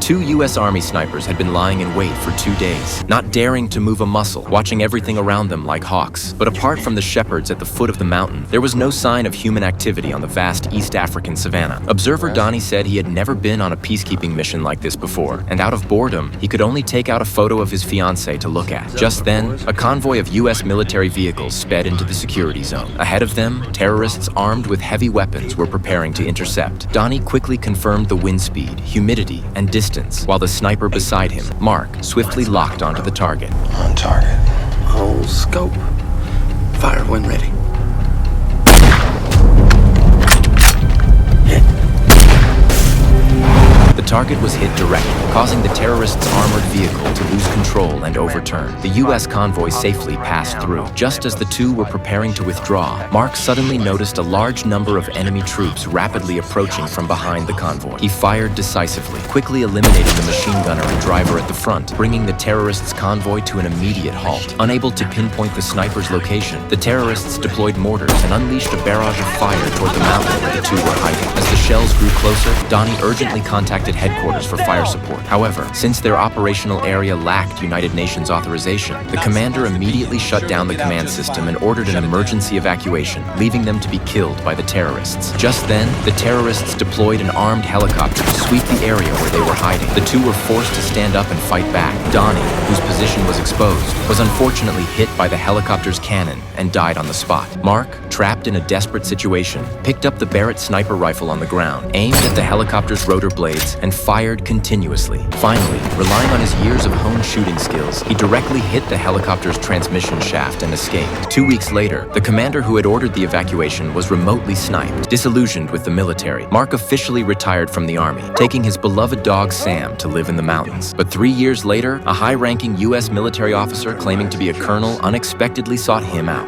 2 U.S. Army snipers had been lying in wait for 2 days, not daring to move a muscle, watching everything around them like hawks. But apart from the shepherds at the foot of the mountain, there was no sign of human activity on the vast East African savanna. Observer Donnie said he had never been on a peacekeeping mission like this before, and out of boredom, he could only take out a photo of his fiancée to look at. Just then, a convoy of U.S. military vehicles sped into the security zone. Ahead of them, terrorists armed with heavy weapons were preparing to intercept. Donnie quickly confirmed the wind speed, humidity, and distance, while the sniper beside him, Mark, swiftly locked onto the target. On target. Hold scope. Fire when ready. The target was hit directly, causing the terrorists' armored vehicle to lose control and overturn. The U.S. convoy safely passed through. Just as the two were preparing to withdraw, Mark suddenly noticed a large number of enemy troops rapidly approaching from behind the convoy. He fired decisively, quickly eliminating the machine gunner and driver at the front, bringing the terrorists' convoy to an immediate halt. Unable to pinpoint the sniper's location, the terrorists deployed mortars and unleashed a barrage of fire toward the mountain where the two were hiding. As the shells grew closer, Donnie urgently contacted headquarters for fire support. However, since their operational area lacked United Nations authorization, the commander immediately shut down the command system and ordered an emergency evacuation, leaving them to be killed by the terrorists. Just then, the terrorists deployed an armed helicopter to sweep the area where they were hiding. The two were forced to stand up and fight back. Donnie, whose position was exposed, was unfortunately hit by the helicopter's cannon and died on the spot. Mark, trapped in a desperate situation, picked up the Barrett sniper rifle on the ground, aimed at the helicopter's rotor blades, and fired continuously. Finally, relying on his years of honed shooting skills, he directly hit the helicopter's transmission shaft and escaped. 2 weeks later, the commander who had ordered the evacuation was remotely sniped. Disillusioned with the military, Mark officially retired from the army, taking his beloved dog Sam to live in the mountains. But 3 years later, a high-ranking U.S. military officer claiming to be a colonel unexpectedly sought him out.